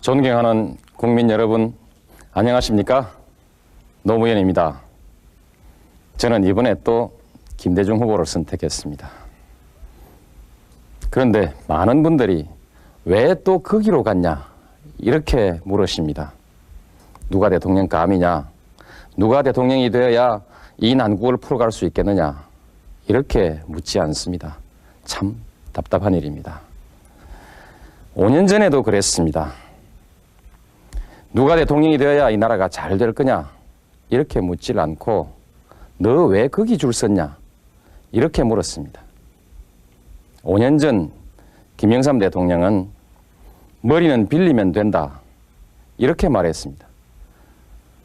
존경하는 국민 여러분, 안녕하십니까? 노무현입니다. 저는 이번에 또 김대중 후보를 선택했습니다. 그런데 많은 분들이 왜 또 그 길로 갔냐 이렇게 물으십니다. 누가 대통령감이냐? 누가 대통령이 되어야 이 난국을 풀어갈 수 있겠느냐? 이렇게 묻지 않습니다. 참 답답한 일입니다. 5년 전에도 그랬습니다. 누가 대통령이 되어야 이 나라가 잘 될 거냐? 이렇게 묻질 않고 너 왜 거기 줄 섰냐? 이렇게 물었습니다. 5년 전 김영삼 대통령은 머리는 빌리면 된다. 이렇게 말했습니다.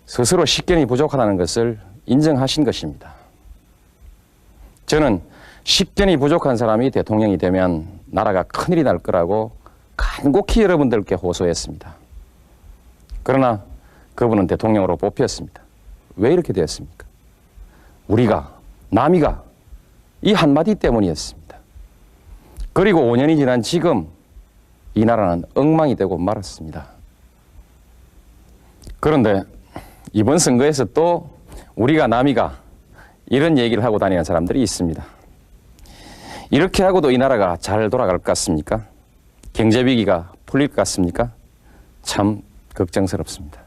스스로 식견이 부족하다는 것을 인정하신 것입니다. 저는 식견이 부족한 사람이 대통령이 되면 나라가 큰일이 날 거라고 간곡히 여러분들께 호소했습니다. 그러나 그분은 대통령으로 뽑혔습니다. 왜 이렇게 되었습니까? 우리가, 남이가 이 한마디 때문이었습니다. 그리고 5년이 지난 지금 이 나라는 엉망이 되고 말았습니다. 그런데 이번 선거에서 또 우리가, 남이가 이런 얘기를 하고 다니는 사람들이 있습니다. 이렇게 하고도 이 나라가 잘 돌아갈 것 같습니까? 경제 위기가 풀릴 것 같습니까? 참 걱정스럽습니다.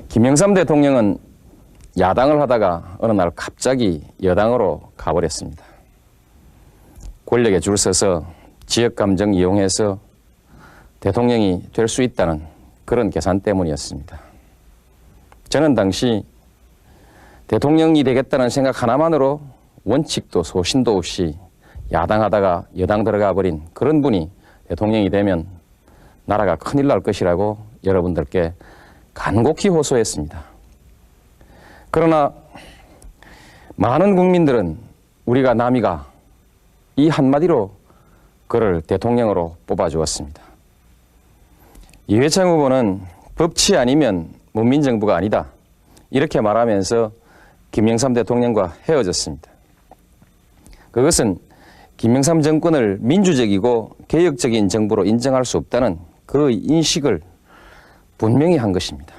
김영삼 대통령은 야당을 하다가 어느 날 갑자기 여당으로 가버렸습니다. 권력에 줄 서서 지역 감정 이용해서 대통령이 될 수 있다는 그런 계산 때문이었습니다. 저는 당시 대통령이 되겠다는 생각 하나만으로 원칙도 소신도 없이 야당하다가 여당 들어가 버린 그런 분이 대통령이 되면 나라가 큰일 날 것이라고 여러분들께 간곡히 호소했습니다. 그러나 많은 국민들은 우리가, 남이가 이 한마디로 그를 대통령으로 뽑아주었습니다. 이회창 후보는 법치 아니면 문민정부가 아니다. 이렇게 말하면서 김영삼 대통령과 헤어졌습니다. 그것은 김영삼 정권을 민주적이고 개혁적인 정부로 인정할 수 없다는 그 인식을 분명히 한 것입니다.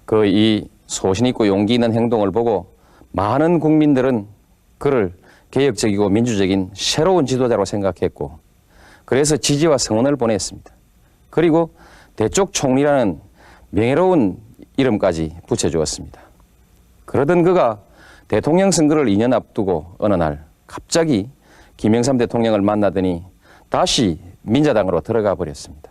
그 이 소신 있고 용기 있는 행동을 보고 많은 국민들은 그를 개혁적이고 민주적인 새로운 지도자로 생각했고 그래서 지지와 성원을 보냈습니다. 그리고 대쪽 총리라는 명예로운 이름까지 붙여주었습니다. 그러던 그가 대통령 선거를 2년 앞두고 어느 날 갑자기 김영삼 대통령을 만나더니 다시 민자당으로 들어가 버렸습니다.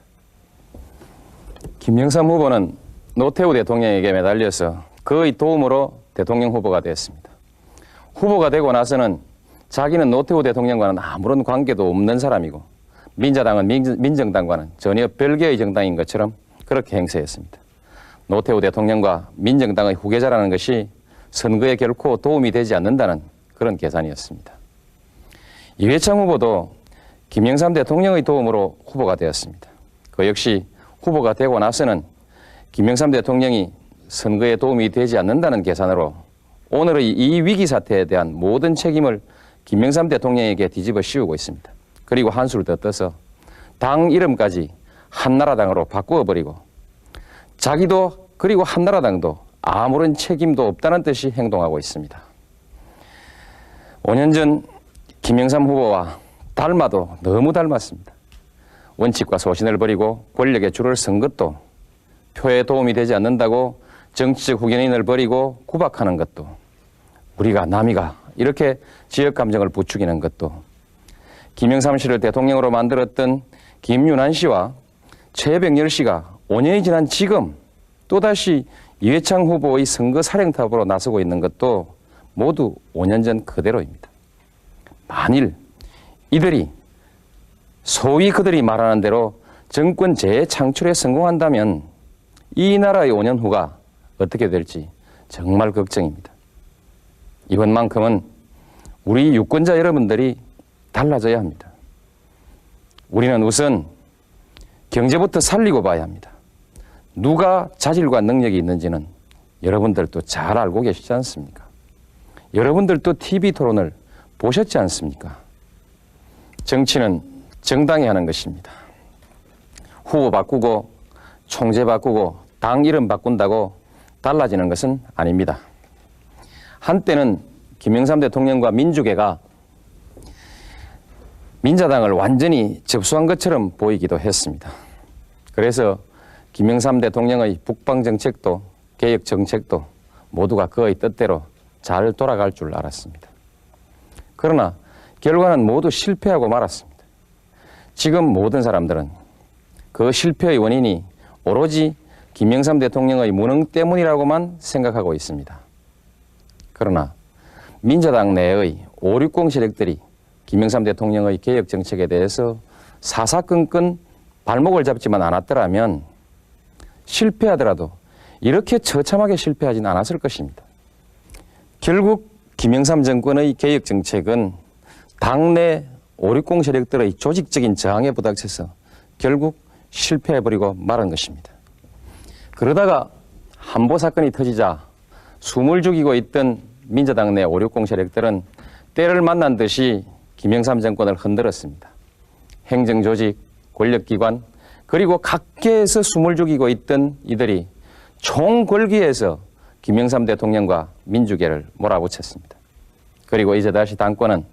김영삼 후보는 노태우 대통령에게 매달려서 그의 도움으로 대통령 후보가 되었습니다. 후보가 되고 나서는 자기는 노태우 대통령과는 아무런 관계도 없는 사람이고 민자당은 민정당과는 전혀 별개의 정당인 것처럼 그렇게 행세했습니다. 노태우 대통령과 민정당의 후계자라는 것이 선거에 결코 도움이 되지 않는다는 그런 계산이었습니다. 이회창 후보도 김영삼 대통령의 도움으로 후보가 되었습니다. 그 역시 후보가 되고 나서는 김영삼 대통령이 선거에 도움이 되지 않는다는 계산으로 오늘의 이 위기 사태에 대한 모든 책임을 김영삼 대통령에게 뒤집어 씌우고 있습니다. 그리고 한수를 더 떠서 당 이름까지 한나라당으로 바꾸어 버리고 자기도 그리고 한나라당도 아무런 책임도 없다는 듯이 행동하고 있습니다. 5년 전 김영삼 후보와 닮아도 너무 닮았습니다. 원칙과 소신을 버리고 권력에 줄을 선 것도, 표에 도움이 되지 않는다고 정치적 후견인을 버리고 구박하는 것도, 우리가, 남이가 이렇게 지역 감정을 부추기는 것도, 김영삼 씨를 대통령으로 만들었던 김윤환 씨와 최백열 씨가 5년이 지난 지금 또다시 이회창 후보의 선거 사령탑으로 나서고 있는 것도 모두 5년 전 그대로입니다. 만일 이들이 소위 그들이 말하는 대로 정권 재창출에 성공한다면 이 나라의 5년 후가 어떻게 될지 정말 걱정입니다. 이번만큼은 우리 유권자 여러분들이 달라져야 합니다. 우리는 우선 경제부터 살리고 봐야 합니다. 누가 자질과 능력이 있는지는 여러분들도 잘 알고 계시지 않습니까? 여러분들도 TV 토론을 보셨지 않습니까? 정치는 정당이 하는 것입니다. 후보 바꾸고 총재 바꾸고 당 이름 바꾼다고 달라지는 것은 아닙니다. 한때는 김영삼 대통령과 민주계가 민자당을 완전히 접수한 것처럼 보이기도 했습니다. 그래서 김영삼 대통령의 북방 정책도 개혁 정책도 모두가 그의 뜻대로 잘 돌아갈 줄 알았습니다. 그러나 결과는 모두 실패하고 말았습니다. 지금 모든 사람들은 그 실패의 원인이 오로지 김영삼 대통령의 무능 때문이라고만 생각하고 있습니다. 그러나 민자당 내의 560 세력들이 김영삼 대통령의 개혁 정책에 대해서 사사건건 발목을 잡지만 않았더라면 실패하더라도 이렇게 처참하게 실패하진 않았을 것입니다. 결국 김영삼 정권의 개혁 정책은 당내 560 세력들의 조직적인 저항에 부닥쳐서 결국 실패해버리고 말은 것입니다. 그러다가 한보 사건이 터지자 숨을 죽이고 있던 민자당 내 560 세력들은 때를 만난 듯이 김영삼 정권을 흔들었습니다. 행정조직, 권력기관, 그리고 각계에서 숨을 죽이고 있던 이들이 총궐기에서 김영삼 대통령과 민주계를 몰아붙였습니다. 그리고 이제 다시 당권은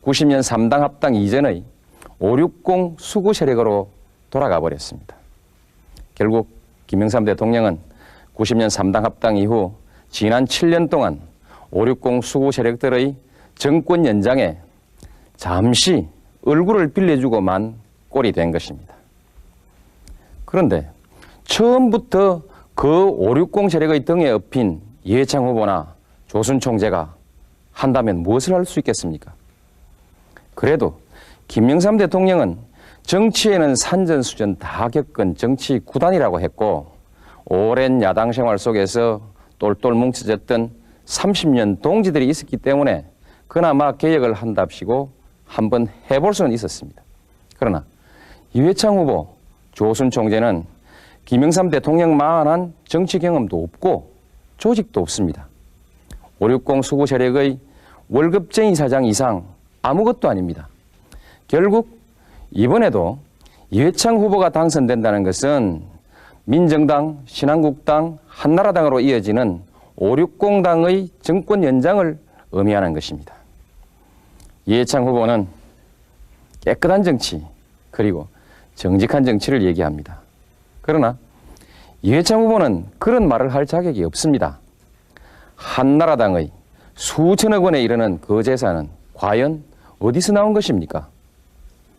90년 3당 합당 이전의 560 수구 세력으로 돌아가 버렸습니다. 결국 김영삼 대통령은 90년 3당 합당 이후 지난 7년 동안 560 수구 세력들의 정권 연장에 잠시 얼굴을 빌려주고만 꼴이 된 것입니다. 그런데 처음부터 그 560 세력의 등에 업힌 이해창 후보나 조순 총재가 한다면 무엇을 할 수 있겠습니까? 그래도 김영삼 대통령은 정치에는 산전수전 다 겪은 정치 구단이라고 했고 오랜 야당 생활 속에서 똘똘 뭉쳐졌던 30년 동지들이 있었기 때문에 그나마 개혁을 한답시고 한번 해볼 수는 있었습니다. 그러나 이회창 후보, 조순 총재는 김영삼 대통령만한 정치 경험도 없고 조직도 없습니다. 560 수구 세력의 월급쟁이 사장 이상 아무것도 아닙니다. 결국 이번에도 이회창 후보가 당선된다는 것은 민정당, 신한국당, 한나라당으로 이어지는 560당의 정권 연장을 의미하는 것입니다. 이회창 후보는 깨끗한 정치 그리고 정직한 정치를 얘기합니다. 그러나 이회창 후보는 그런 말을 할 자격이 없습니다. 한나라당의 수천억 원에 이르는 그 재산은 과연 어디서 나온 것입니까?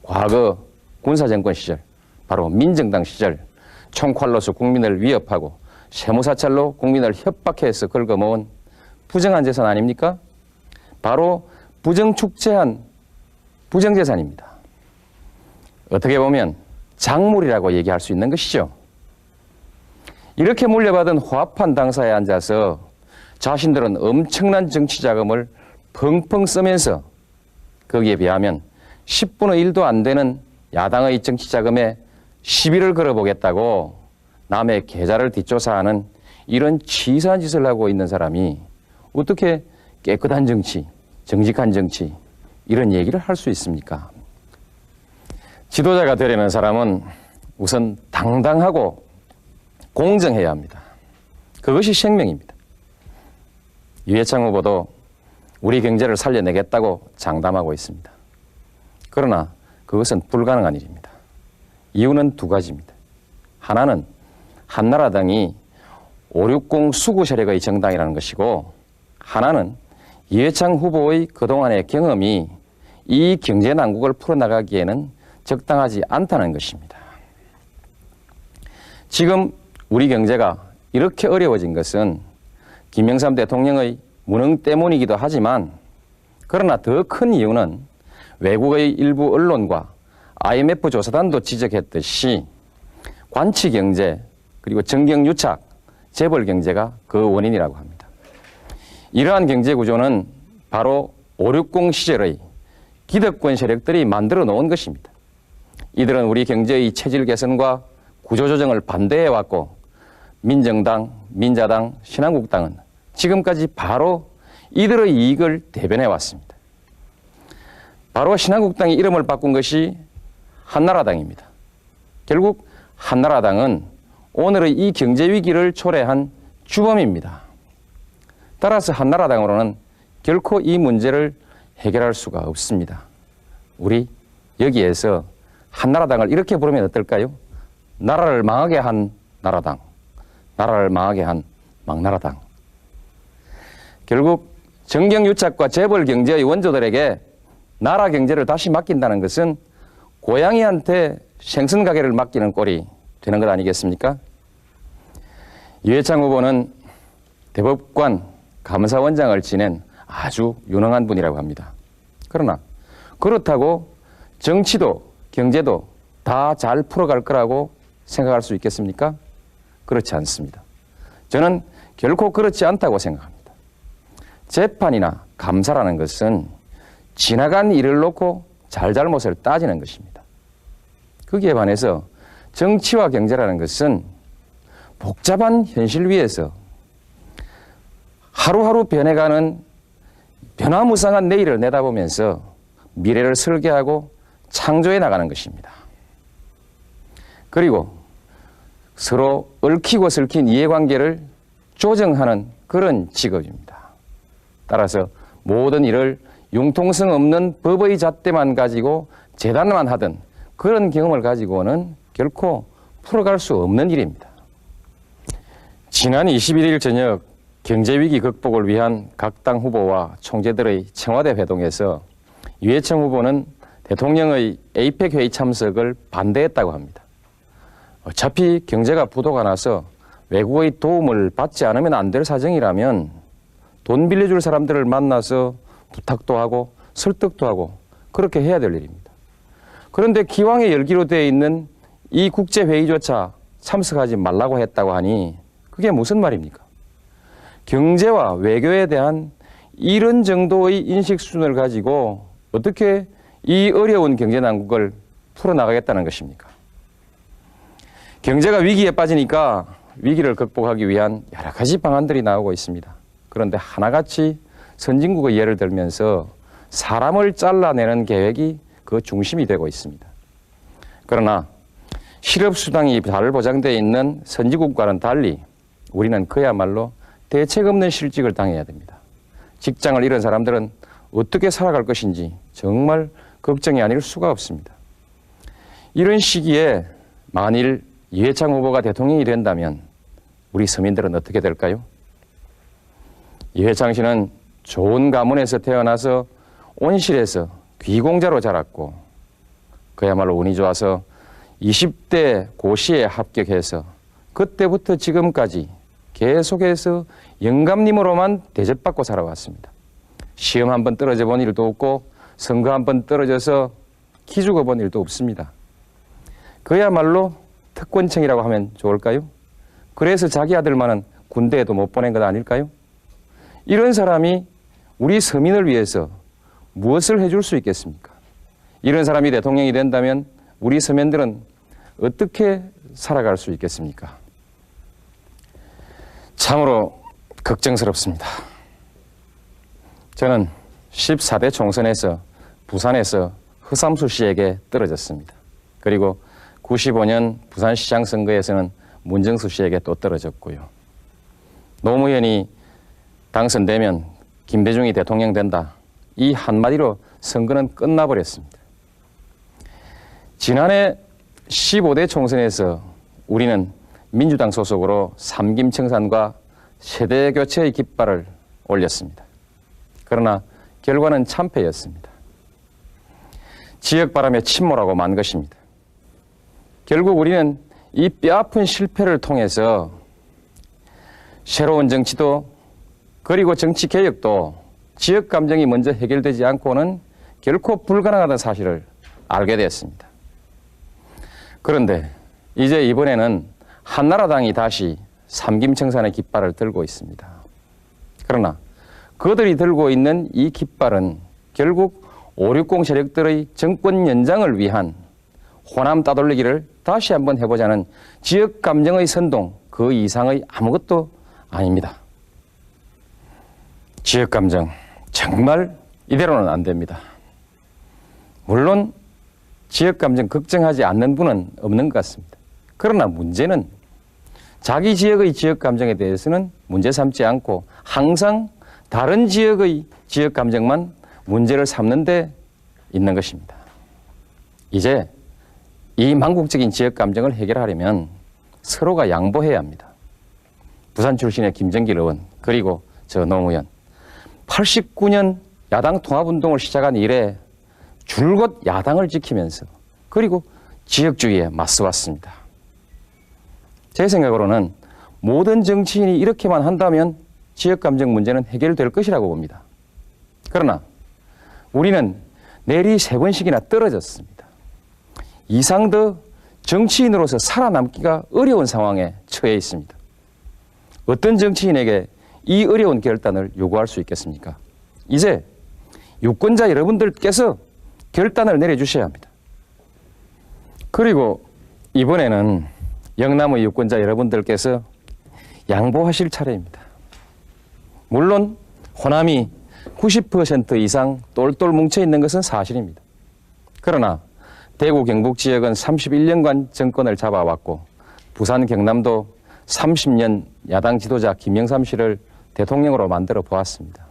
과거 군사정권 시절, 바로 민정당 시절 총칼로서 국민을 위협하고 세무사찰로 국민을 협박해서 긁어모은 부정한 재산 아닙니까? 바로 부정축제한 부정재산입니다. 어떻게 보면 작물이라고 얘기할 수 있는 것이죠. 이렇게 물려받은 호합한 당사에 앉아서 자신들은 엄청난 정치 자금을 펑펑 쓰면서 거기에 비하면 10분의 1도 안 되는 야당의 정치 자금에 시비를 걸어보겠다고 남의 계좌를 뒷조사하는 이런 치사한 짓을 하고 있는 사람이 어떻게 깨끗한 정치, 정직한 정치 이런 얘기를 할 수 있습니까? 지도자가 되려는 사람은 우선 당당하고 공정해야 합니다. 그것이 생명입니다. 이회창 후보도 우리 경제를 살려내겠다고 장담하고 있습니다. 그러나 그것은 불가능한 일입니다. 이유는 두 가지입니다. 하나는 한나라당이 560 수구 세력의 정당이라는 것이고 하나는 이회창 후보의 그동안의 경험이 이 경제 난국을 풀어나가기에는 적당하지 않다는 것입니다. 지금 우리 경제가 이렇게 어려워진 것은 김영삼 대통령의 무능 때문이기도 하지만 그러나 더 큰 이유는 외국의 일부 언론과 IMF 조사단도 지적했듯이 관치경제 그리고 정경유착, 재벌경제가 그 원인이라고 합니다. 이러한 경제구조는 바로 560 시절의 기득권 세력들이 만들어 놓은 것입니다. 이들은 우리 경제의 체질 개선과 구조조정을 반대해왔고 민정당, 민자당, 신한국당은 지금까지 바로 이들의 이익을 대변해왔습니다. 바로 신한국당이 이름을 바꾼 것이 한나라당입니다. 결국 한나라당은 오늘의 이 경제 위기를 초래한 주범입니다. 따라서 한나라당으로는 결코 이 문제를 해결할 수가 없습니다. 우리 여기에서 한나라당을 이렇게 부르면 어떨까요? 나라를 망하게 한 나라당, 나라를 망하게 한 망나라당. 결국 정경유착과 재벌 경제의 원조들에게 나라 경제를 다시 맡긴다는 것은 고양이한테 생선 가게를 맡기는 꼴이 되는 것 아니겠습니까? 이회창 후보는 대법관 감사원장을 지낸 아주 유능한 분이라고 합니다. 그러나 그렇다고 정치도 경제도 다 잘 풀어갈 거라고 생각할 수 있겠습니까? 그렇지 않습니다. 저는 결코 그렇지 않다고 생각합니다. 재판이나 감사라는 것은 지나간 일을 놓고 잘잘못을 따지는 것입니다. 거기에 반해서 정치와 경제라는 것은 복잡한 현실 위에서 하루하루 변해가는 변화무쌍한 내일을 내다보면서 미래를 설계하고 창조해 나가는 것입니다. 그리고 서로 얽히고 설킨 이해관계를 조정하는 그런 직업입니다. 따라서 모든 일을 융통성 없는 법의 잣대만 가지고 재단만 하던 그런 경험을 가지고는 결코 풀어갈 수 없는 일입니다. 지난 21일 저녁 경제위기 극복을 위한 각 당 후보와 총재들의 청와대 회동에서 이회창 후보는 대통령의 에이펙 회의 참석을 반대했다고 합니다. 어차피 경제가 부도가 나서 외국의 도움을 받지 않으면 안 될 사정이라면 돈 빌려줄 사람들을 만나서 부탁도 하고 설득도 하고 그렇게 해야 될 일입니다. 그런데 기왕에 열기로 되어 있는 이 국제회의조차 참석하지 말라고 했다고 하니 그게 무슨 말입니까? 경제와 외교에 대한 이런 정도의 인식 수준을 가지고 어떻게 이 어려운 경제난국을 풀어나가겠다는 것입니까? 경제가 위기에 빠지니까 위기를 극복하기 위한 여러 가지 방안들이 나오고 있습니다. 그런데 하나같이 선진국의 예를 들면서 사람을 잘라내는 계획이 그 중심이 되고 있습니다. 그러나 실업수당이 잘 보장되어 있는 선진국과는 달리 우리는 그야말로 대책 없는 실직을 당해야 됩니다. 직장을 잃은 사람들은 어떻게 살아갈 것인지 정말 걱정이 아닐 수가 없습니다. 이런 시기에 만일 이회창 후보가 대통령이 된다면 우리 서민들은 어떻게 될까요? 이회창 씨는 좋은 가문에서 태어나서 온실에서 귀공자로 자랐고 그야말로 운이 좋아서 20대 고시에 합격해서 그때부터 지금까지 계속해서 영감님으로만 대접받고 살아왔습니다. 시험 한 번 떨어져 본 일도 없고 선거 한 번 떨어져서 기죽어 본 일도 없습니다. 그야말로 특권층이라고 하면 좋을까요? 그래서 자기 아들만은 군대에도 못 보낸 것 아닐까요? 이런 사람이 우리 서민을 위해서 무엇을 해줄 수 있겠습니까? 이런 사람이 대통령이 된다면 우리 서민들은 어떻게 살아갈 수 있겠습니까? 참으로 걱정스럽습니다. 저는 14대 총선에서 부산에서 허삼수 씨에게 떨어졌습니다. 그리고 95년 부산시장 선거에서는 문정수 씨에게 또 떨어졌고요. 노무현이 당선되면 김대중이 대통령 된다. 이 한마디로 선거는 끝나버렸습니다. 지난해 15대 총선에서 우리는 민주당 소속으로 삼김청산과 세대교체의 깃발을 올렸습니다. 그러나 결과는 참패였습니다. 지역바람에 침몰하고 만 것입니다. 결국 우리는 이 뼈아픈 실패를 통해서 새로운 정치도 그리고 정치개혁도 지역감정이 먼저 해결되지 않고는 결코 불가능하다는 사실을 알게 되었습니다. 그런데 이제 이번에는 한나라당이 다시 삼김청산의 깃발을 들고 있습니다. 그러나 그들이 들고 있는 이 깃발은 결국 560 세력들의 정권 연장을 위한 호남 따돌리기를 다시 한번 해보자는 지역감정의 선동 그 이상의 아무것도 아닙니다. 지역감정 정말 이대로는 안 됩니다. 물론 지역감정 걱정하지 않는 분은 없는 것 같습니다. 그러나 문제는 자기 지역의 지역감정에 대해서는 문제 삼지 않고 항상 다른 지역의 지역감정만 문제를 삼는 데 있는 것입니다. 이제 이 망국적인 지역감정을 해결하려면 서로가 양보해야 합니다. 부산 출신의 김정길 의원 그리고 저 노무현 89년 야당 통합운동을 시작한 이래 줄곧 야당을 지키면서 그리고 지역주의에 맞서왔습니다. 제 생각으로는 모든 정치인이 이렇게만 한다면 지역감정 문제는 해결될 것이라고 봅니다. 그러나 우리는 내리 3번씩이나 떨어졌습니다. 이상 더 정치인으로서 살아남기가 어려운 상황에 처해 있습니다. 어떤 정치인에게 이 어려운 결단을 요구할 수 있겠습니까? 이제 유권자 여러분들께서 결단을 내려주셔야 합니다. 그리고 이번에는 영남의 유권자 여러분들께서 양보하실 차례입니다. 물론 호남이 90% 이상 똘똘 뭉쳐있는 것은 사실입니다. 그러나 대구 경북 지역은 31년간 정권을 잡아왔고 부산 경남도 30년 야당 지도자 김영삼 씨를 대통령으로 만들어 보았습니다.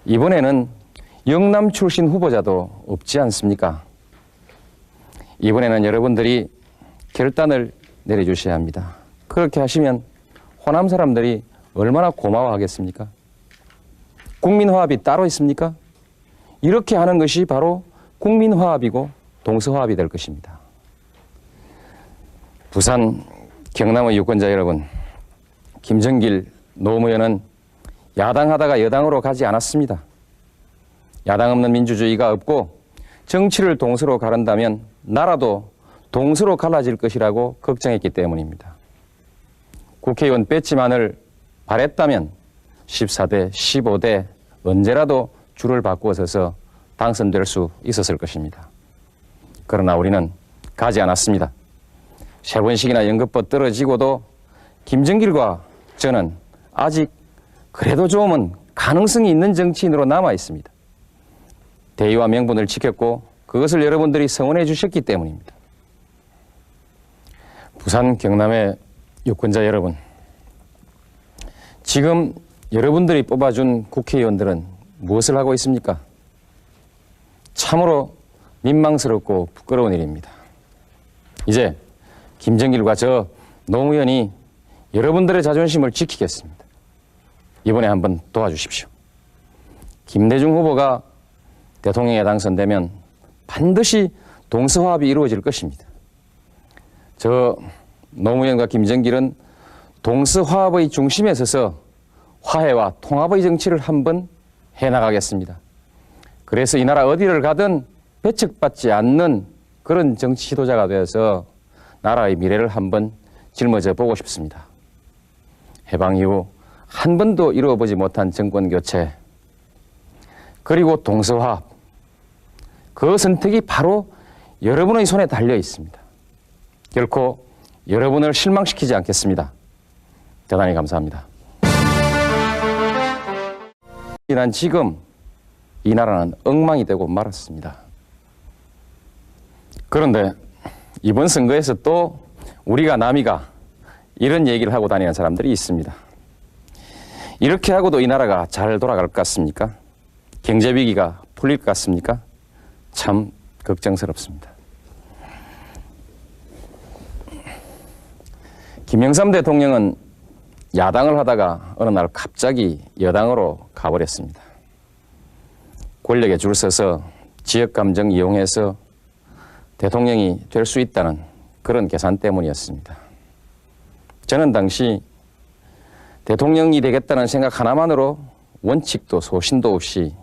이번에는 영남 출신 후보자도 없지 않습니까? 이번에는 여러분들이 결단을 내려주셔야 합니다. 그렇게 하시면 호남 사람들이 얼마나 고마워하겠습니까? 국민화합이 따로 있습니까? 이렇게 하는 것이 바로 국민화합이고 동서화합이 될 것입니다. 부산, 경남의 유권자 여러분, 김정길, 노무현은 야당하다가 여당으로 가지 않았습니다. 야당 없는 민주주의가 없고 정치를 동서로 가른다면 나라도 동서로 갈라질 것이라고 걱정했기 때문입니다. 국회의원 배지만을 바랬다면 14대, 15대 언제라도 줄을 바꾸어 서서 당선될 수 있었을 것입니다. 그러나 우리는 가지 않았습니다. 3번씩이나 연급법 떨어지고도 김정길과 저는 아직 그래도 조금은 가능성이 있는 정치인으로 남아 있습니다. 대의와 명분을 지켰고 그것을 여러분들이 성원해 주셨기 때문입니다. 부산, 경남의 유권자 여러분, 지금 여러분들이 뽑아준 국회의원들은 무엇을 하고 있습니까? 참으로 민망스럽고 부끄러운 일입니다. 이제 김정길과 저 노무현이 여러분들의 자존심을 지키겠습니다. 이번에 한번 도와주십시오. 김대중 후보가 대통령에 당선되면 반드시 동서화합이 이루어질 것입니다. 저 노무현과 김정길은 동서화합의 중심에 서서 화해와 통합의 정치를 한번 해나가겠습니다. 그래서 이 나라 어디를 가든 배척받지 않는 그런 정치 지도자가 되어서 나라의 미래를 한번 짊어져 보고 싶습니다. 해방 이후 한 번도 이루어보지 못한 정권 교체, 그리고 동서화합, 그 선택이 바로 여러분의 손에 달려 있습니다. 결코 여러분을 실망시키지 않겠습니다. 대단히 감사합니다. 난 지금 이 나라는 엉망이 되고 말았습니다. 그런데 이번 선거에서 또 우리가 남이가 이런 얘기를 하고 다니는 사람들이 있습니다. 이렇게 하고도 이 나라가 잘 돌아갈 것 같습니까? 경제 위기가 풀릴 것 같습니까? 참 걱정스럽습니다. 김영삼 대통령은 야당을 하다가 어느 날 갑자기 여당으로 가버렸습니다. 권력에 줄 서서 지역감정 이용해서 대통령이 될 수 있다는 그런 계산 때문이었습니다. 저는 당시 대통령이 되겠다는 생각 하나만으로 원칙도 소신도 없이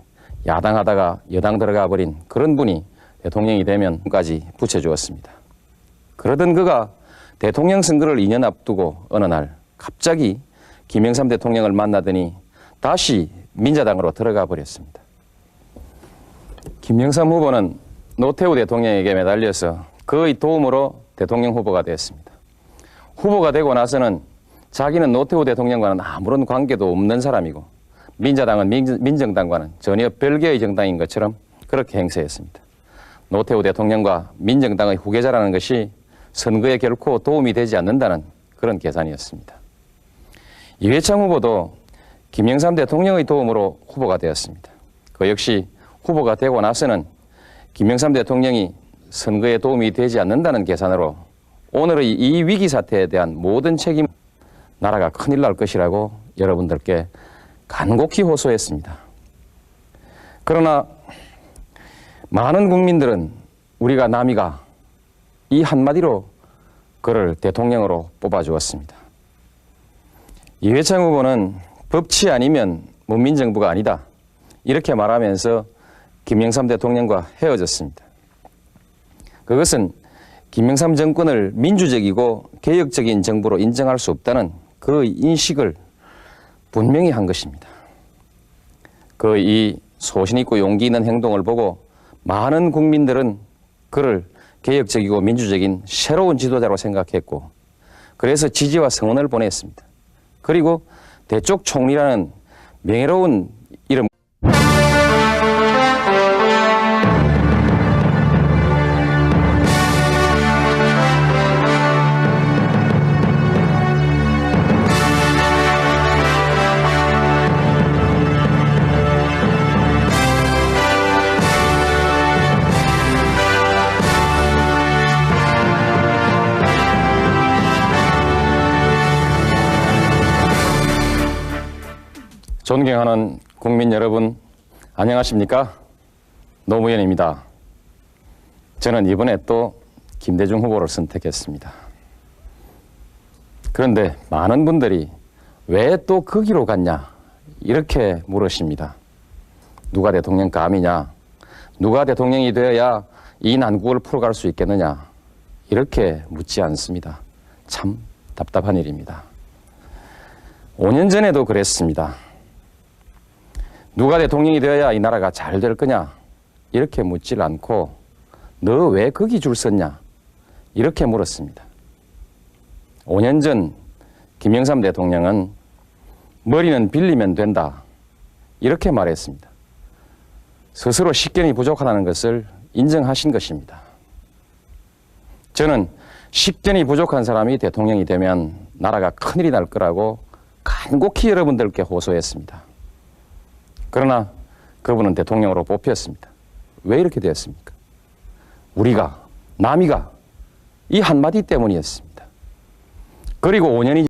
야당하다가 여당 들어가 버린 그런 분이 대통령이 되면까지 붙여주었습니다. 그러던 그가 대통령 선거를 2년 앞두고 어느 날 갑자기 김영삼 대통령을 만나더니 다시 민자당으로 들어가 버렸습니다. 김영삼 후보는 노태우 대통령에게 매달려서 그의 도움으로 대통령 후보가 되었습니다. 후보가 되고 나서는 자기는 노태우 대통령과는 아무런 관계도 없는 사람이고 민자당은 민정당과는 전혀 별개의 정당인 것처럼 그렇게 행세했습니다. 노태우 대통령과 민정당의 후계자라는 것이 선거에 결코 도움이 되지 않는다는 그런 계산이었습니다. 이회창 후보도 김영삼 대통령의 도움으로 후보가 되었습니다. 그 역시 후보가 되고 나서는 김영삼 대통령이 선거에 도움이 되지 않는다는 계산으로 오늘의 이 위기 사태에 대한 모든 책임, 나라가 큰일 날 것이라고 여러분들께 간곡히 호소했습니다. 그러나 많은 국민들은 우리가 남이가 이 한마디로 그를 대통령으로 뽑아주었습니다. 이회창 후보는 법치 아니면 문민정부가 아니다, 이렇게 말하면서 김영삼 대통령과 헤어졌습니다. 그것은 김영삼 정권을 민주적이고 개혁적인 정부로 인정할 수 없다는 그 인식을 분명히 한 것입니다. 그 이 소신 있고 용기 있는 행동을 보고 많은 국민들은 그를 개혁적이고 민주적인 새로운 지도자로 생각했고, 그래서 지지와 성원을 보냈습니다. 그리고 대쪽 총리라는 명예로운 이름, 존경하는 국민 여러분, 안녕하십니까? 노무현입니다. 저는 이번에 또 김대중 후보를 선택했습니다. 그런데 많은 분들이 왜 또 그 길로 갔냐, 이렇게 물으십니다. 누가 대통령 감이냐? 누가 대통령이 되어야 이 난국을 풀어갈 수 있겠느냐? 이렇게 묻지 않습니다. 참 답답한 일입니다. 5년 전에도 그랬습니다. 누가 대통령이 되어야 이 나라가 잘 될 거냐? 이렇게 묻질 않고 너 왜 거기 줄 섰냐? 이렇게 물었습니다. 5년 전 김영삼 대통령은 머리는 빌리면 된다, 이렇게 말했습니다. 스스로 식견이 부족하다는 것을 인정하신 것입니다. 저는 식견이 부족한 사람이 대통령이 되면 나라가 큰일이 날 거라고 간곡히 여러분들께 호소했습니다. 그러나 그분은 대통령으로 뽑혔습니다. 왜 이렇게 되었습니까? 우리가, 남이가 이 한마디 때문이었습니다. 그리고 5년이